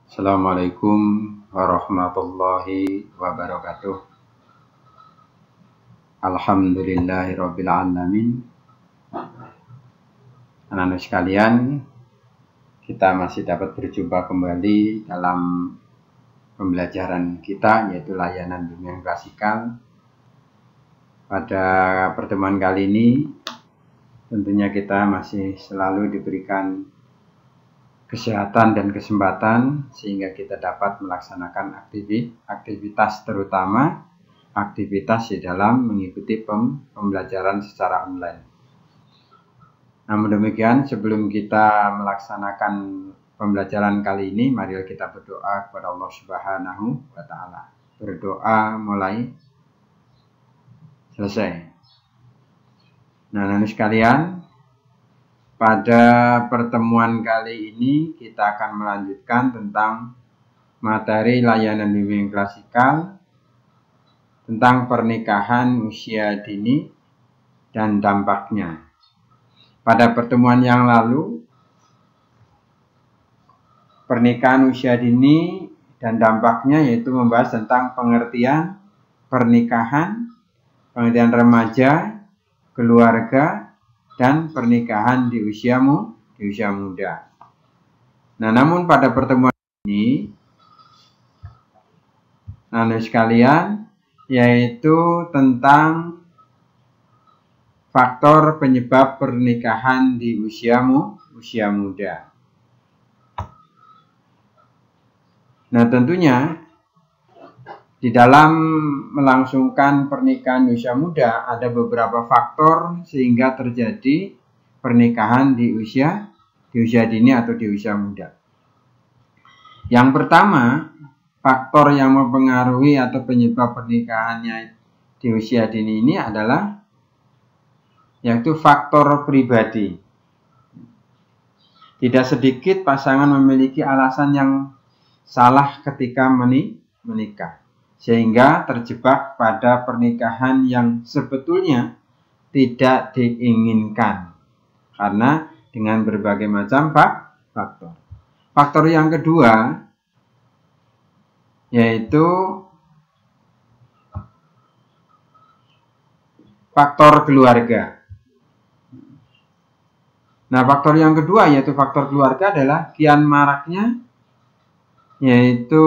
Assalamualaikum warahmatullahi wabarakatuh. Alhamdulillahirabbil alamin. Anak-anak sekalian, kita masih dapat berjumpa kembali dalam pembelajaran kita, yaitu layanan bimbingan klasikal. Pada pertemuan kali ini tentunya kita masih selalu diberikan kesehatan dan kesempatan sehingga kita dapat melaksanakan aktivitas, terutama aktivitas di dalam mengikuti pembelajaran secara online. Namun demikian, sebelum kita melaksanakan pembelajaran kali ini, mari kita berdoa kepada Allah Subhanahu wa Ta'ala. Berdoa mulai selesai. Nah, anak sekalian, pada pertemuan kali ini kita akan melanjutkan tentang materi layanan bimbingan klasikal tentang pernikahan usia dini dan dampaknya. Pada pertemuan yang lalu, pernikahan usia dini dan dampaknya yaitu membahas tentang pengertian pernikahan, pengertian remaja, keluarga, dan pernikahan di usia muda. Nah, namun pada pertemuan ini, anak sekalian, yaitu tentang faktor penyebab pernikahan di usia muda. Nah, tentunya di dalam melangsungkan pernikahan usia muda ada beberapa faktor sehingga terjadi pernikahan di usia dini atau di usia muda. Yang pertama, faktor yang mempengaruhi atau penyebab pernikahannya di usia dini ini adalah yaitu faktor pribadi. Tidak sedikit pasangan memiliki alasan yang salah ketika menikah, sehingga terjebak pada pernikahan yang sebetulnya tidak diinginkan karena dengan berbagai macam faktor. Faktor yang kedua yaitu faktor keluarga. Nah, faktor yang kedua yaitu faktor keluarga adalah kian maraknya yaitu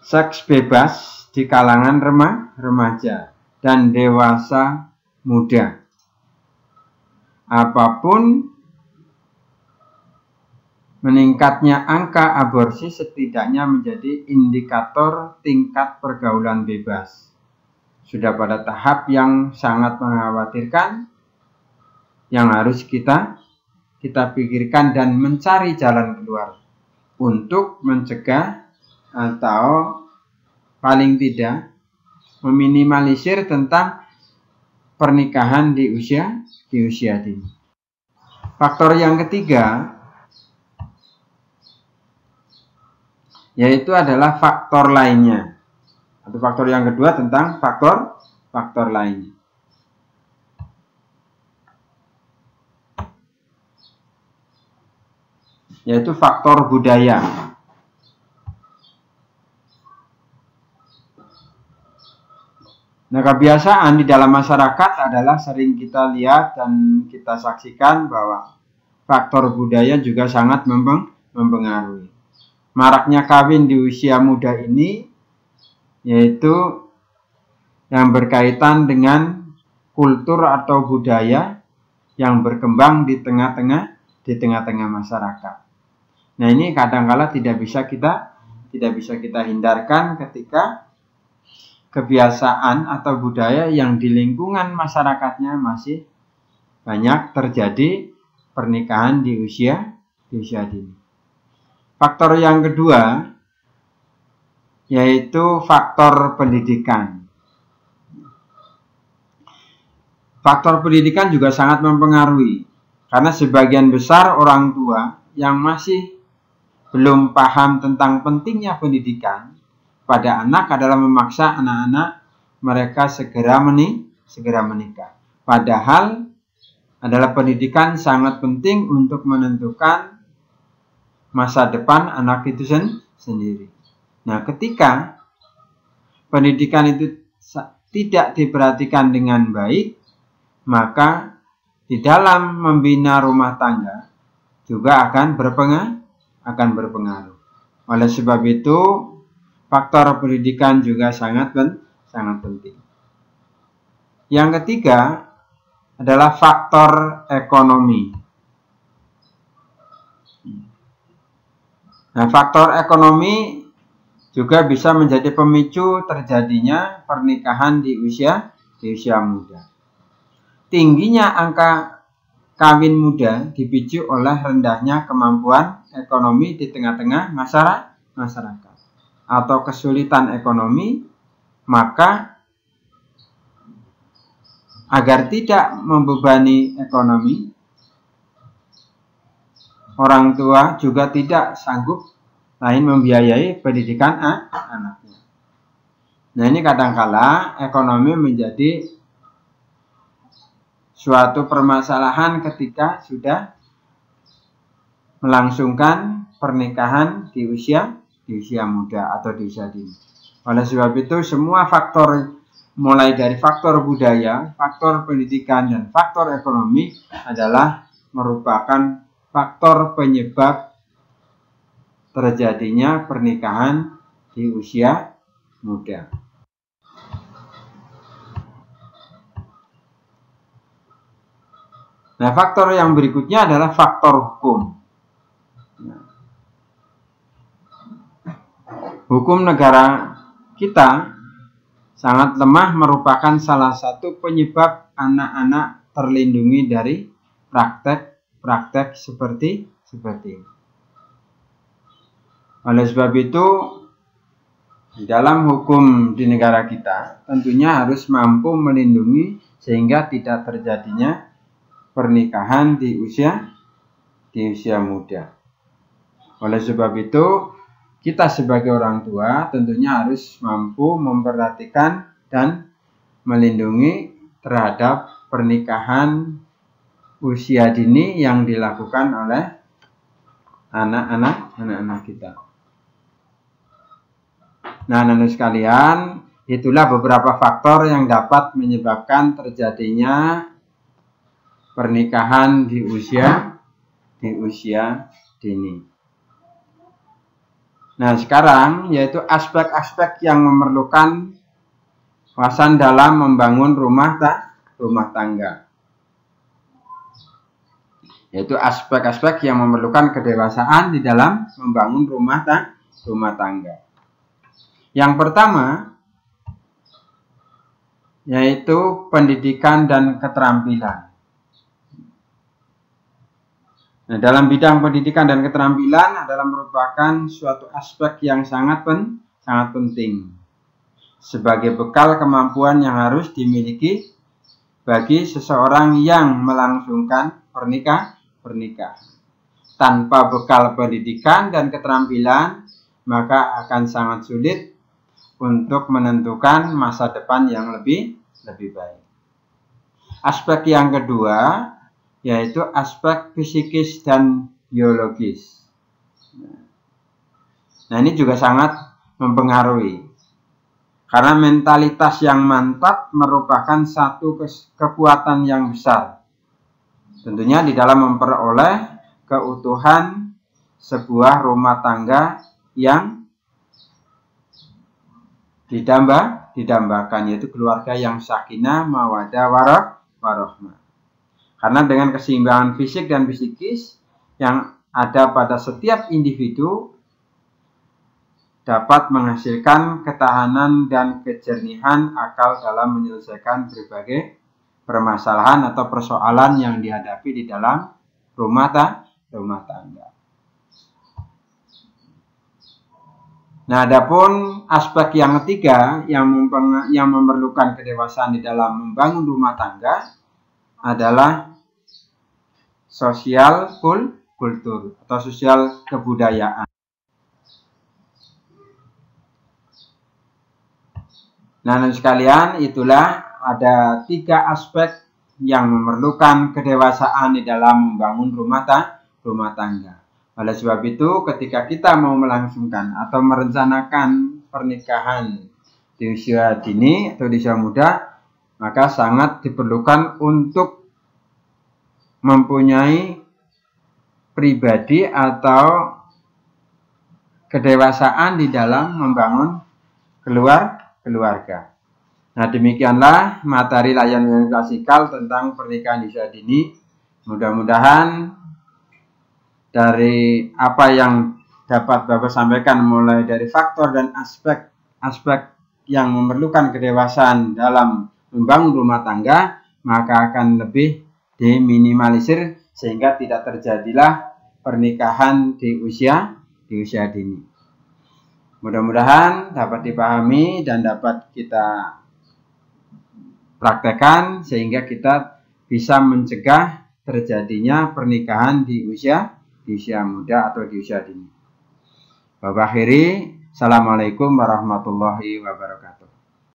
seks bebas di kalangan remaja dan dewasa muda. Apapun meningkatnya angka aborsi setidaknya menjadi indikator tingkat pergaulan bebas. Sudah pada tahap yang sangat mengkhawatirkan yang harus kita pikirkan dan mencari jalan keluar untuk mencegah atau paling tidak meminimalisir tentang pernikahan di usia dini. Faktor yang ketiga yaitu adalah faktor lainnya. Atau faktor yang kedua tentang faktor lainnya. Yaitu faktor budaya. Nah, kebiasaan di dalam masyarakat adalah sering kita lihat dan kita saksikan bahwa faktor budaya juga sangat mempengaruhi. Maraknya kawin di usia muda ini yaitu yang berkaitan dengan kultur atau budaya yang berkembang di tengah-tengah masyarakat. Nah, ini kadang-kala tidak bisa kita hindarkan ketika kebiasaan atau budaya yang di lingkungan masyarakatnya masih banyak terjadi pernikahan di usia dini. Faktor yang kedua yaitu faktor pendidikan. Faktor pendidikan juga sangat mempengaruhi karena sebagian besar orang tua yang masih belum paham tentang pentingnya pendidikan pada anak adalah memaksa anak-anak mereka segera menikah. Padahal adalah pendidikan sangat penting untuk menentukan masa depan anak itu sendiri. Nah, ketika pendidikan itu tidak diperhatikan dengan baik, maka di dalam membina rumah tangga juga akan berpengaruh. Oleh sebab itu, faktor pendidikan juga sangat penting. Yang ketiga adalah faktor ekonomi. Nah, faktor ekonomi juga bisa menjadi pemicu terjadinya pernikahan di usia muda. Tingginya angka kawin muda dipicu oleh rendahnya kemampuan ekonomi di tengah-tengah masyarakat atau kesulitan ekonomi, maka agar tidak membebani ekonomi, orang tua juga tidak sanggup lain membiayai pendidikan anaknya. Nah, ini kadangkala ekonomi menjadi suatu permasalahan ketika sudah melangsungkan pernikahan di usia muda atau di usia dini. Oleh sebab itu, semua faktor mulai dari faktor budaya, faktor pendidikan, dan faktor ekonomi adalah merupakan faktor penyebab terjadinya pernikahan di usia muda. Nah, faktor yang berikutnya adalah faktor hukum. Hukum negara kita sangat lemah, merupakan salah satu penyebab anak-anak terlindungi dari praktek seperti ini. Oleh sebab itu, di dalam hukum di negara kita tentunya harus mampu melindungi sehingga tidak terjadinya pernikahan di usia muda. Oleh sebab itu, kita sebagai orang tua tentunya harus mampu memperhatikan dan melindungi terhadap pernikahan usia dini yang dilakukan oleh anak-anak kita. Nah, anak-anak sekalian, itulah beberapa faktor yang dapat menyebabkan terjadinya pernikahan di usia dini. Nah, sekarang yaitu aspek-aspek yang memerlukan wawasan dalam membangun rumah tangga. Yaitu aspek-aspek yang memerlukan kedewasaan di dalam membangun rumah tangga. Yang pertama yaitu pendidikan dan keterampilan. Nah, dalam bidang pendidikan dan keterampilan adalah merupakan suatu aspek yang sangat penting sebagai bekal kemampuan yang harus dimiliki bagi seseorang yang melangsungkan pernikahan. Tanpa bekal pendidikan dan keterampilan, maka akan sangat sulit untuk menentukan masa depan yang lebih baik. Aspek yang kedua yaitu aspek psikis dan biologis. Nah, ini juga sangat mempengaruhi. Karena mentalitas yang mantap merupakan satu kekuatan yang besar. Tentunya di dalam memperoleh keutuhan sebuah rumah tangga yang didambakan, yaitu keluarga yang sakinah, mawaddah, warahmah. Karena dengan keseimbangan fisik dan psikis yang ada pada setiap individu dapat menghasilkan ketahanan dan kejernihan akal dalam menyelesaikan berbagai permasalahan atau persoalan yang dihadapi di dalam rumah tangga. Nah, adapun aspek yang ketiga yang memerlukan kedewasaan di dalam membangun rumah tangga adalah sosial kultur atau sosial kebudayaan. Nah, sekalian, itulah ada 3 aspek yang memerlukan kedewasaan di dalam membangun rumah tangga. Oleh sebab itu, ketika kita mau melangsungkan atau merencanakan pernikahan di usia dini atau di usia muda, maka sangat diperlukan untuk mempunyai pribadi atau kedewasaan di dalam membangun keluarga. Nah, demikianlah materi layanan klasikal tentang pernikahan di usia dini. Mudah-mudahan dari apa yang dapat Bapak sampaikan, mulai dari faktor dan aspek yang memerlukan kedewasaan dalam membangun rumah tangga, maka akan lebih diminimalisir sehingga tidak terjadilah pernikahan di usia dini. Mudah-mudahan dapat dipahami dan dapat kita praktekkan sehingga kita bisa mencegah terjadinya pernikahan di usia muda atau di usia dini. Bapak akhiri, Assalamualaikum warahmatullahi wabarakatuh.